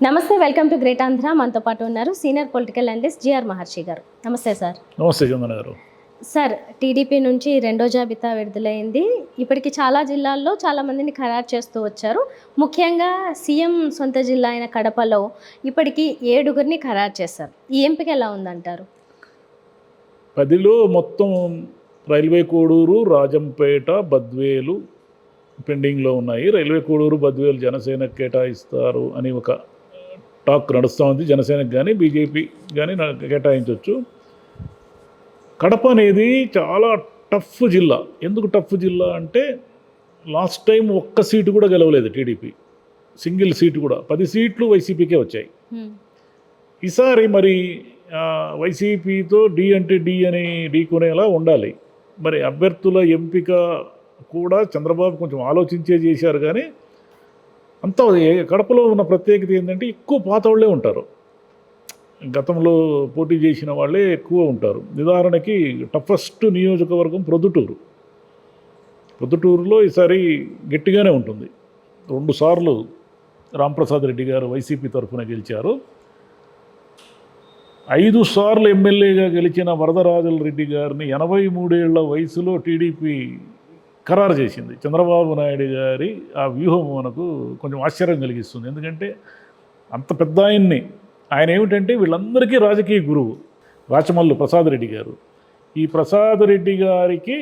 నమస్తే, welcome to great Andhra. మనతో పాటు ఉన్నారు సీనియర్ పొలిటికల్ అనలిస్ట్ జిఆర్ మహర్షి గారు. నమస్తే సార్. నమస్తే చందన గారు. సార్, టీడీపీ నుంచి రెండో జాబితా విడుదలైంది. ఇప్పటికి చాలా జిల్లాల్లో చాలామందిని ఖరారు చేస్తూ వచ్చారు. ముఖ్యంగా సీఎం సొంత జిల్లా అయిన కడపలో ఇప్పటికీ 7గురిని ఖరారు చేశారు. ఈ ఎంపిక ఎలా ఉందంటారు? 10లో మొత్తం రైల్వే కోడూరు, రాజంపేట, బద్వేలు పెండింగ్లో ఉన్నాయి. రైల్వే కోడూరు, బద్వేలు జనసేనకు కేటాయిస్తారు అని ఒక టాక్ నడుస్తూ ఉంది. జనసేనకు కానీ బీజేపీ కానీ కేటాయించవచ్చు. కడప అనేది చాలా టఫ్ జిల్లా. ఎందుకు టఫ్ జిల్లా అంటే లాస్ట్ టైం ఒక్క సీటు కూడా గెలవలేదు టీడీపీ, సింగిల్ సీటు కూడా. 10 సీట్లు వైసీపీకే వచ్చాయి. ఈసారి మరి వైసీపీతో డి అంటే డి అని ఢీకొనేలా ఉండాలి. మరి అభ్యర్థుల ఎంపిక కూడా చంద్రబాబు కొంచెం ఆలోచించే చేశారు. కానీ అంతా కడపలో ఉన్న ప్రత్యేకత ఏంటంటే ఎక్కువ పాత వాళ్ళే ఉంటారు. గతంలో పోటీ చేసిన వాళ్ళే ఎక్కువ ఉంటారు. ఉదాహరణకి టఫెస్ట్ నియోజకవర్గం ప్రొద్దుటూరు. ప్రొద్దుటూరులో ఈసారి గట్టిగానే ఉంటుంది. 2 సార్లు రాంప్రసాద్ రెడ్డి గారు వైసీపీ తరఫున గెలిచారు. 5 సార్లు ఎమ్మెల్యేగా గెలిచిన వరదరాజుల రెడ్డి గారిని 83 ఏళ్ల వయసులో టీడీపీ ఖరారు చేసింది. చంద్రబాబు నాయుడు గారి ఆ వ్యూహం మనకు కొంచెం ఆశ్చర్యం కలిగిస్తుంది. ఎందుకంటే అంత పెద్ద ఆయన ఏమిటంటే వీళ్ళందరికీ రాజకీయ గురువు. రాచమల్లు ప్రసాద్ రెడ్డి గారు. ఈ ప్రసాద్ రెడ్డి గారికి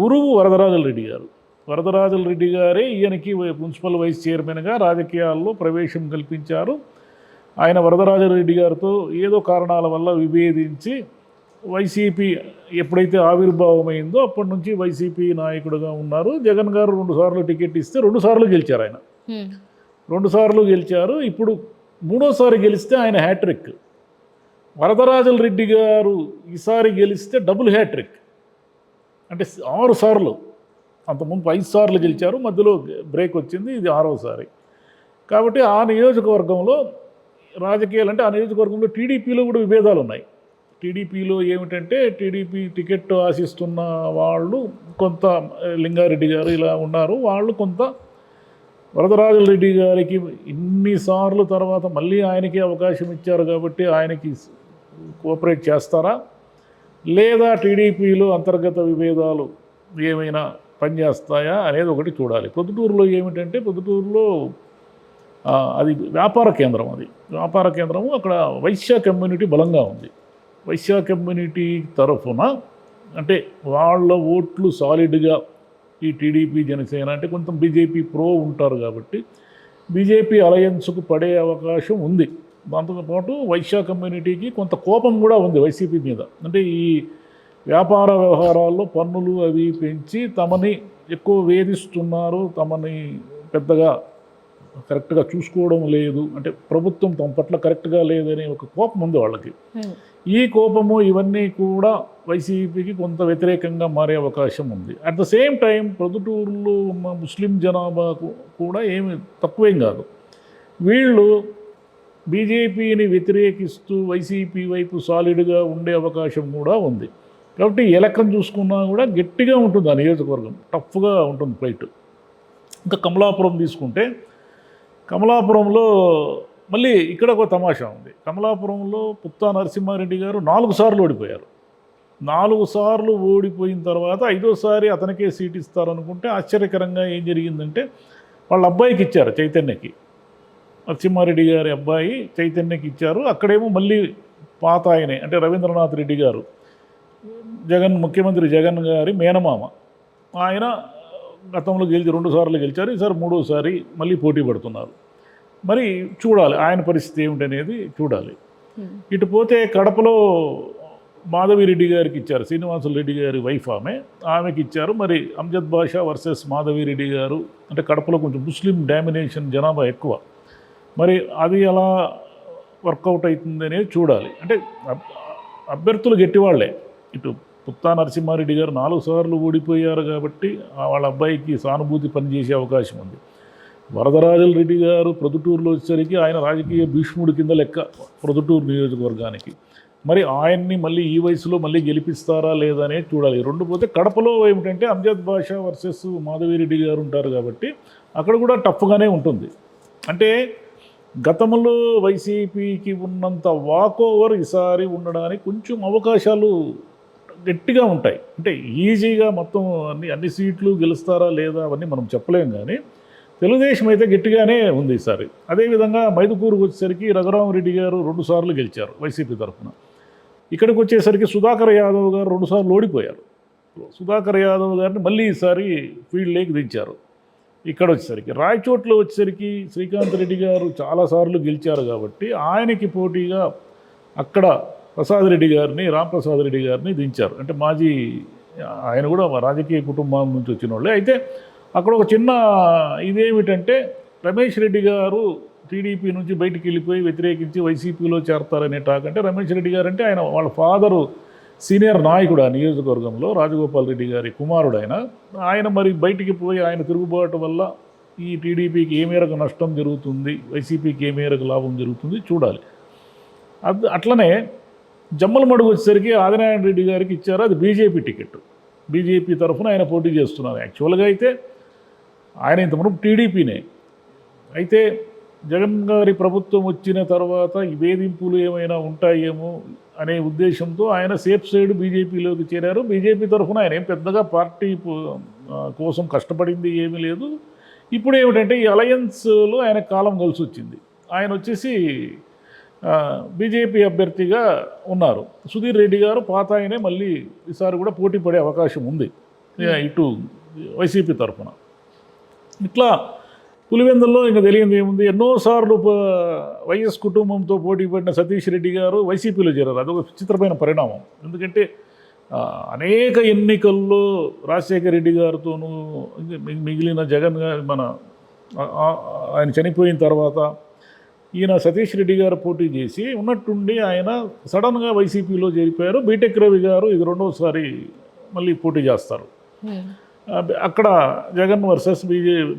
గురువు వరదరాజుల రెడ్డి గారు. వరదరాజుల రెడ్డి గారే ఈయనకి మున్సిపల్ వైస్ చైర్మన్గా రాజకీయాల్లో ప్రవేశం కల్పించారు. ఆయన వరదరాజుల రెడ్డి గారితో ఏదో కారణాల వల్ల విభేదించి వైసీపీ ఎప్పుడైతే ఆవిర్భావమైందో అప్పటి నుంచి వైసీపీ నాయకుడిగా ఉన్నారు. జగన్ గారు 2 సార్లు టికెట్ ఇస్తే 2 సార్లు గెలిచారు. ఆయన 2 సార్లు గెలిచారు. ఇప్పుడు 3వసారి గెలిస్తే ఆయన హ్యాట్రిక్. వరదరాజుల రెడ్డి గారు ఈసారి గెలిస్తే డబుల్ హ్యాట్రిక్, అంటే 6 సార్లు. అంతకుముందు 5 సార్లు గెలిచారు, మధ్యలో బ్రేక్ వచ్చింది, ఇది 6వసారి. కాబట్టి ఆ నియోజకవర్గంలో రాజకీయాలు అంటే ఆ నియోజకవర్గంలో టీడీపీలో కూడా విభేదాలు ఉన్నాయి. టీడీపీలో ఏమిటంటే టీడీపీ టికెట్ ఆశిస్తున్న వాళ్ళు కొంత లింగారెడ్డి గారు ఇలా ఉన్నారు. వాళ్ళు కొంత వరదరాజుల రెడ్డి గారికి ఇన్నిసార్లు తర్వాత మళ్ళీ ఆయనకి అవకాశం ఇచ్చారు కాబట్టి ఆయనకి కోఆపరేట్ చేస్తారా, లేదా టీడీపీలో అంతర్గత విభేదాలు ఏమైనా పనిచేస్తాయా అనేది ఒకటి చూడాలి. పొద్దుటూరులో ఏమిటంటే పొద్దుటూరులో అది వ్యాపార కేంద్రం. అది వ్యాపార కేంద్రము. అక్కడ వైశ్య కమ్యూనిటీ బలంగా ఉంది. వైశ్య కమ్యూనిటీ తరఫున అంటే వాళ్ళ ఓట్లు సాలిడ్గా ఈ టీడీపీ జనసేన అంటే కొంచెం బీజేపీ ప్రో ఉంటారు కాబట్టి బీజేపీ అలయన్స్కు పడే అవకాశం ఉంది. దాంతోపాటు వైశ్య కమ్యూనిటీకి కొంత కోపం కూడా ఉంది వైసీపీ మీద. అంటే ఈ వ్యాపార వ్యవహారాల్లో పన్నులు అవి పెంచి తమని ఎక్కువ వేధిస్తున్నారు, తమని పెద్దగా కరెక్ట్గా చూసుకోవడం లేదు, అంటే ప్రభుత్వం తమ పట్ల కరెక్ట్గా లేదనే ఒక కోపం ఉంది వాళ్ళకి. ఈ కోపము ఇవన్నీ కూడా వైసీపీకి కొంత వ్యతిరేకంగా మారే అవకాశం ఉంది. అట్ ద సేమ్ టైం ప్రొద్దుటూరులో ఉన్న ముస్లిం జనాభాకు కూడా ఏమి తక్కువేం కాదు. వీళ్ళు బీజేపీని వ్యతిరేకిస్తూ వైసీపీ వైపు సాలిడ్గా ఉండే అవకాశం కూడా ఉంది. కాబట్టి ఎలక్షన్ చూసుకున్నా కూడా గట్టిగా ఉంటుంది ఆ నియోజకవర్గం, టఫ్గా ఉంటుంది ఫైట్. ఇంకా కమలాపురం తీసుకుంటే కమలాపురంలో మళ్ళీ ఇక్కడ ఒక తమాషా ఉంది. కమలాపురంలో పుత్తా నరసింహారెడ్డి గారు 4 సార్లు ఓడిపోయారు. 4 సార్లు ఓడిపోయిన తర్వాత 5వసారి అతనికే సీట్ ఇస్తారనుకుంటే ఆశ్చర్యకరంగా ఏం జరిగిందంటే వాళ్ళ అబ్బాయికి ఇచ్చారు, చైతన్యకి. నరసింహారెడ్డి గారి అబ్బాయి చైతన్యకి ఇచ్చారు. అక్కడేమో మళ్ళీ పాత ఆయనే అంటే రవీంద్రనాథ్ రెడ్డి గారు, ముఖ్యమంత్రి జగన్ గారి మేనమామ. ఆయన గతంలో 2 సార్లు గెలిచారు. ఈసారి 3వసారి మళ్ళీ పోటీ పడుతున్నారు. మరి చూడాలి ఆయన పరిస్థితి ఏమిటనేది చూడాలి. ఇటు పోతే కడపలో మాధవిరెడ్డి గారికి ఇచ్చారు, శ్రీనివాసులు రెడ్డి గారి వైఫ్ ఆమెకి ఇచ్చారు. మరి అమ్జద్ బాషా వర్సెస్ మాధవిరెడ్డి గారు. అంటే కడపలో కొంచెం ముస్లిం డామినేషన్ జనాభా ఎక్కువ. మరి అది ఎలా వర్కౌట్ అవుతుంది అనేది చూడాలి. అంటే అభ్యర్థులు గట్టివాళ్లే. ఇటు పుత్తా నరసింహారెడ్డి గారు 4 సార్లు ఓడిపోయారు కాబట్టి వాళ్ళ అబ్బాయికి సానుభూతి పనిచేసే అవకాశం ఉంది. వరదరాజుల రెడ్డి గారు ప్రొద్దుటూరులో వచ్చేసరికి ఆయన రాజకీయ భీష్ముడి కింద లెక్క ప్రొద్దుటూరు నియోజకవర్గానికి. మరి ఆయన్ని మళ్ళీ ఈ వయసులో మళ్ళీ గెలిపిస్తారా లేదా అనేది చూడాలి. 2 పోతే కడపలో ఏమిటంటే అమ్జద్ బాషా వర్సెస్ మాధవిరెడ్డి గారు ఉంటారు కాబట్టి అక్కడ కూడా టఫ్గానే ఉంటుంది. అంటే గతంలో వైసీపీకి ఉన్నంత వాకోవర్ ఈసారి ఉండడానికి కొంచెం అవకాశాలు గట్టిగా ఉంటాయి. అంటే ఈజీగా మొత్తం అన్ని సీట్లు గెలుస్తారా లేదా అవన్నీ మనం చెప్పలేం, కానీ తెలుగుదేశం అయితే గట్టిగానే ఉంది ఈసారి. అదేవిధంగా మైదుకూరుకు వచ్చేసరికి రఘురామరెడ్డి గారు 2 సార్లు గెలిచారు వైసీపీ తరఫున. ఇక్కడికి వచ్చేసరికి సుధాకర్ యాదవ్ గారు 2 సార్లు ఓడిపోయారు. సుధాకర్ యాదవ్ గారిని మళ్ళీ ఈసారి ఫీల్డ్లోకి దించారు. ఇక్కడ వచ్చేసరికి రాయచోట్లో వచ్చేసరికి శ్రీకాంత్ రెడ్డి గారు చాలాసార్లు గెలిచారు కాబట్టి ఆయనకి పోటీగా అక్కడ ప్రసాద్ రెడ్డి గారిని, రాంప్రసాద్ రెడ్డి గారిని దించారు. అంటే మాజీ ఆయన కూడా రాజకీయ కుటుంబం నుంచి వచ్చిన వాళ్ళే. అయితే అక్కడ ఒక చిన్న ఇదేమిటంటే రమేష్ రెడ్డి గారు టీడీపీ నుంచి బయటికి వెళ్ళిపోయి వ్యతిరేకించి వైసీపీలో చేరతారనే టాక్. అంటే రమేష్ రెడ్డి గారు అంటే ఆయన వాళ్ళ ఫాదరు సీనియర్ నాయకుడు ఆ నియోజకవర్గంలో, రాజగోపాల్ రెడ్డి గారి కుమారుడు ఆయన మరి బయటికి పోయి ఆయన తిరుగుబాటు వల్ల ఈ టీడీపీకి ఏ మేరకు నష్టం జరుగుతుంది, వైసీపీకి ఏ మేరకు లాభం జరుగుతుంది చూడాలి. అట్లనే జమ్మలమడుగు వచ్చేసరికి ఆదినారాయణ రెడ్డి గారికి ఇచ్చారు, అది బీజేపీ టికెట్. బీజేపీ తరఫున ఆయన పోటీ చేస్తున్నారు. యాక్చువల్గా అయితే ఆయన ఇంతవరకు టీడీపీనే. అయితే జగన్ గారి ప్రభుత్వం వచ్చిన తర్వాత ఈ వేధింపులు ఏమైనా ఉంటాయేమో అనే ఉద్దేశంతో ఆయన సేఫ్ సైడ్ బీజేపీలోకి చేరారు. బీజేపీ తరఫున ఆయన ఏం పెద్దగా పార్టీ కోసం కష్టపడింది ఏమీ లేదు. ఇప్పుడు ఏమిటంటే ఈ అలయన్స్లో ఆయన కాలం కలిసి వచ్చింది. ఆయన వచ్చేసి బీజేపీ అభ్యర్థిగా ఉన్నారు. సుధీర్ రెడ్డి గారు పాత ఆయనే మళ్ళీ ఈసారి కూడా పోటీ పడే అవకాశం ఉంది ఇటు వైసీపీ తరఫున. ఇట్లా పులివెందుల్లో ఇంకా తెలియంది ఏముంది, ఎన్నోసార్లు వైఎస్ కుటుంబంతో పోటీ పడిన సతీష్ రెడ్డి గారు వైసీపీలో చేరారు. అదొక విచిత్రమైన పరిణామం. ఎందుకంటే అనేక ఎన్నికల్లో రాజశేఖర రెడ్డి గారితోనూ మిగిలిన జగన్ గారు ఆయన చనిపోయిన తర్వాత ఈయన సతీష్ రెడ్డి గారు పోటీ చేసి ఉన్నట్టుండి ఆయన సడన్గా వైసీపీలో చేరిపోయారు. బీటెక్ రవి గారు ఇది 2వసారి మళ్ళీ పోటీ చేస్తారు. అక్కడ జగన్ వర్సెస్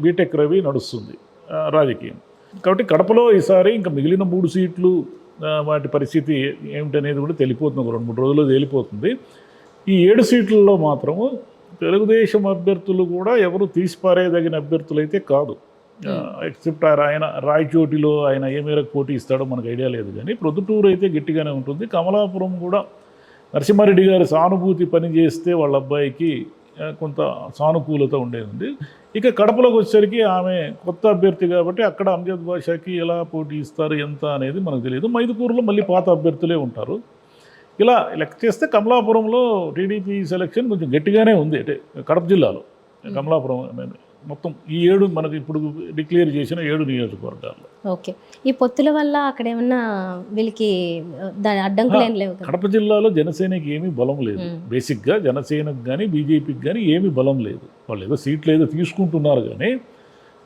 బీటెక్ రవి నడుస్తుంది రాజకీయం. కాబట్టి కడపలో ఈసారి ఇంకా మిగిలిన 3 సీట్లు వాటి పరిస్థితి ఏమిటనేది కూడా తెలిపోతుంది. 2-3 రోజుల్లో తేలిపోతుంది. ఈ 7 సీట్లలో మాత్రము తెలుగుదేశం అభ్యర్థులు కూడా ఎవరు తీసిపారేదగిన అభ్యర్థులు అయితే కాదు. ఎక్సెప్ట్ ఆయన రాయచోటిలో ఆయన ఏ మేరకు పోటీ ఇస్తాడో మనకు ఐడియా లేదు, కానీ ప్రొద్దుటూరు అయితే గట్టిగానే ఉంటుంది. కమలాపురం కూడా నరసింహారెడ్డి గారి సానుభూతి పని చేస్తే వాళ్ళ అబ్బాయికి కొంత సానుకూలత ఉండేది. ఇక కడపలోకి వచ్చేసరికి ఆమె కొత్త అభ్యర్థి కాబట్టి అక్కడ అంజద్ బాషాకి ఎలా పోటీ ఇస్తారు ఎంత అనేది మనకు తెలియదు. మైదుకూరులో మళ్ళీ పాత అభ్యర్థులే ఉంటారు. ఇలా లెక్క చేస్తే కమలాపురంలో టీడీపీ సెలక్షన్ కొంచెం గట్టిగానే ఉంది. అంటే కడప జిల్లాలో కమలాపురం మొత్తం ఈ 7 మనకి ఇప్పుడు డిక్లేర్ చేసిన 7 నియోజకవర్గాల్లో. ఓకే, ఈ పొత్తుల వల్ల అక్కడ ఏమన్నా వీళ్ళకి అడ్డంకులు ఏం లేవు? కడప జిల్లాలో జనసేనకి ఏమీ బలం లేదు. బేసిక్గా జనసేనకు కానీ బీజేపీకి కానీ ఏమీ బలం లేదు. వాళ్ళు ఏదో సీట్లు ఏదో తీసుకుంటున్నారు కానీ.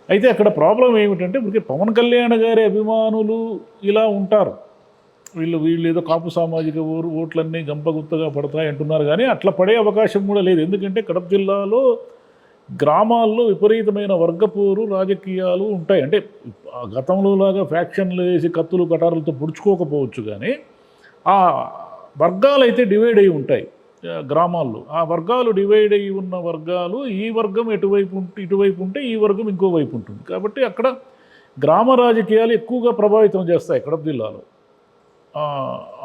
అయితే అక్కడ ప్రాబ్లం ఏమిటంటే ఇప్పుడు పవన్ కళ్యాణ్ గారి అభిమానులు ఇలా ఉంటారు. వీళ్ళు ఏదో కాపు సామాజిక ఓట్లన్నీ గంపగుత్తగా పడతాయి అంటున్నారు, కానీ అట్లా పడే అవకాశం కూడా లేదు. ఎందుకంటే కడప జిల్లాలో గ్రామాల్లో విపరీతమైన వర్గపోరు రాజకీయాలు ఉంటాయి. అంటే గతంలో లాగా ఫ్యాక్షన్లు వేసి కత్తులు కటారులతో పొడుచుకోకపోవచ్చు, కానీ ఆ వర్గాలు అయితే డివైడ్ అయి ఉంటాయి గ్రామాల్లో. ఆ వర్గాలు డివైడ్ అయి ఉన్న వర్గాలు ఈ వర్గం ఇటువైపు ఉంటే ఈ వర్గం ఇంకో వైపు ఉంటుంది. కాబట్టి అక్కడ గ్రామ రాజకీయాలు ఎక్కువగా ప్రభావితం చేస్తాయి కడప జిల్లాలో.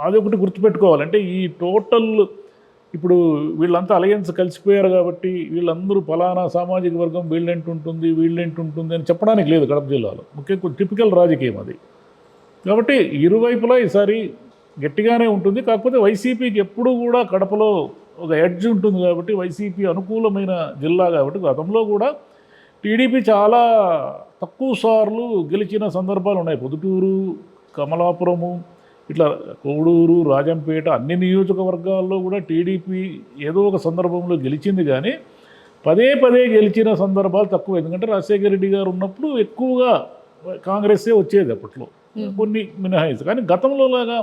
అదొకటి గుర్తుపెట్టుకోవాలంటే ఈ టోటల్ ఇప్పుడు వీళ్ళంతా అలయన్స్ కలిసిపోయారు కాబట్టి వీళ్ళందరూ ఫలానా సామాజిక వర్గం వీళ్ళెంటుంటుంది అని చెప్పడానికి లేదు కడప జిల్లాలో. ముఖ్యంగా టిపికల్ రాజకీయం అది. కాబట్టి ఇరువైపులా ఈసారి గట్టిగానే ఉంటుంది. కాకపోతే వైసీపీకి ఎప్పుడూ కూడా కడపలో ఒక ఎడ్జ్ ఉంటుంది కాబట్టి వైసీపీ అనుకూలమైన జిల్లా కాబట్టి గతంలో కూడా టీడీపీ చాలా తక్కువ సార్లు గెలిచిన సందర్భాలు ఉన్నాయి. పొద్దుటూరు, కమలాపురము, ఇట్లా కోడూరు, రాజంపేట అన్ని నియోజకవర్గాల్లో కూడా టీడీపీ ఏదో ఒక సందర్భంలో గెలిచింది, కానీ పదే గెలిచిన సందర్భాలు తక్కువ. ఎందుకంటే రాజశేఖర రెడ్డి గారు ఉన్నప్పుడు ఎక్కువగా కాంగ్రెస్సే వచ్చేది అప్పట్లో, కొన్ని మినహాయిస్తూ. కానీ గతంలో లాగా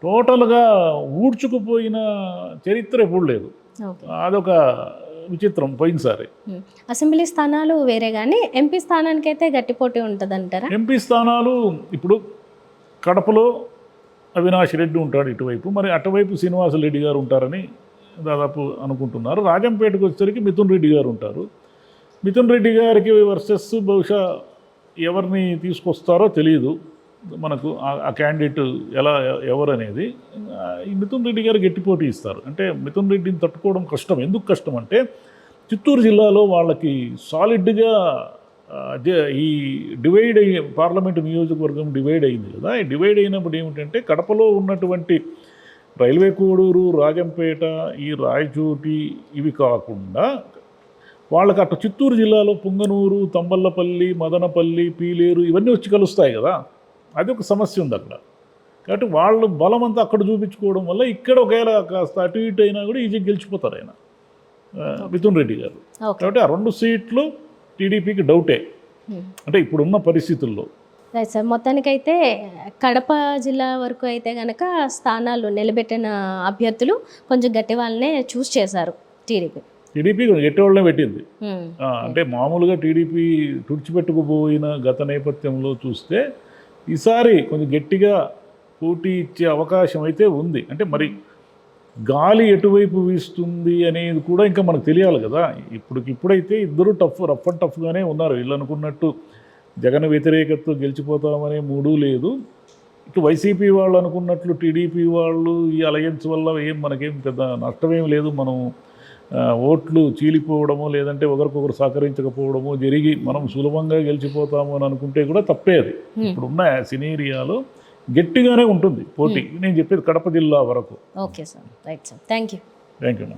టోటల్గా ఊడ్చుకుపోయిన చరిత్ర ఎప్పుడు లేదు. అదొక విచిత్రం పోయినసారి. అసెంబ్లీ స్థానాలు వేరే, కానీ ఎంపీ స్థానానికి అయితే గట్టి పోటీ ఉంటుంది అంటారా? ఎంపీ స్థానాలు ఇప్పుడు కడపలో అవినాష్ రెడ్డి ఉంటాడు ఇటువైపు, మరి అటువైపు శ్రీనివాసరెడ్డి గారు ఉంటారని దాదాపు అనుకుంటున్నారు. రాజంపేటకు వచ్చేసరికి మిథున్ రెడ్డి గారు ఉంటారు. మిథున్ రెడ్డి గారికి వర్సెస్ బహుశా ఎవరిని తీసుకొస్తారో తెలియదు మనకు ఆ క్యాండిడేట్ ఎవరు అనేది. ఈ మిథున్ రెడ్డి గారు గట్టి పోటీ ఇస్తారు. అంటే మిథున్ రెడ్డిని తట్టుకోవడం కష్టం. ఎందుకు కష్టం అంటే చిత్తూరు జిల్లాలో వాళ్ళకి సాలిడ్గా ఈ డివైడ్ అయ్యి పార్లమెంటు నియోజకవర్గం డివైడ్ అయింది కదా. ఈ డివైడ్ అయినప్పుడు ఏమిటంటే కడపలో ఉన్నటువంటి రైల్వే కోడూరు, రాజంపేట, ఈ రాయచోటి ఇవి కాకుండా వాళ్ళకి అటు చిత్తూరు జిల్లాలో పుంగనూరు, తంబల్లపల్లి, మదనపల్లి, పీలేరు ఇవన్నీ వచ్చి కలుస్తాయి కదా. అది ఒక సమస్య ఉంది అక్కడ. కాబట్టి వాళ్ళు బలం అంతా అక్కడ చూపించుకోవడం వల్ల ఇక్కడ ఒకవేళ కాస్త అటు ఇటు అయినా కూడా ఈజీగా గెలిచిపోతారు ఆయన మిథున్ రెడ్డి గారు. కాబట్టి ఆ 2 సీట్లు టీడీపీకి డౌటే అంటే ఇప్పుడున్న పరిస్థితుల్లో. Right sir. మొత్తానికైతే కడప జిల్లా వరకు అయితే కనుక స్థానాలు నిలబెట్టిన అభ్యర్థులు కొంచెం గట్టి వాళ్ళనే చూస్ చేశారు టీడీపీ గట్టివాళ్ళనే పెట్టింది. అంటే మామూలుగా టీడీపీ తుడిచిపెట్టుకుపోయిన గత నేపథ్యంలో చూస్తే ఈసారి కొంచెం గట్టిగా పోటీ ఇచ్చే అవకాశం అయితే ఉంది. అంటే మరి గాలి ఎటువైపు వీస్తుంది అనేది కూడా ఇంకా మనకు తెలియాలి కదా. ఇప్పుడైతే ఇద్దరు రఫ్ అండ్ టఫ్గానే ఉన్నారు. వీళ్ళు అనుకున్నట్టు జగన్ వ్యతిరేకతతో గెలిచిపోతామనే మూడూ లేదు. ఇటు వైసీపీ వాళ్ళు అనుకున్నట్లు టీడీపీ వాళ్ళు ఈ అలయన్స్ వల్ల మనకేం పెద్ద నష్టమేం లేదు. మనం ఓట్లు చీలిపోవడమో లేదంటే ఒకరికొకరు సహకరించకపోవడమో జరిగి మనం సులభంగా గెలిచిపోతాము అని అనుకుంటే కూడా తప్పేది. ఇప్పుడున్న సినేరియాలో గట్టిగానే ఉంటుంది పోటీ. నేను చెప్పేది కడప జిల్లా వరకు. Okay sir. Right sir. Thank you. Thank you.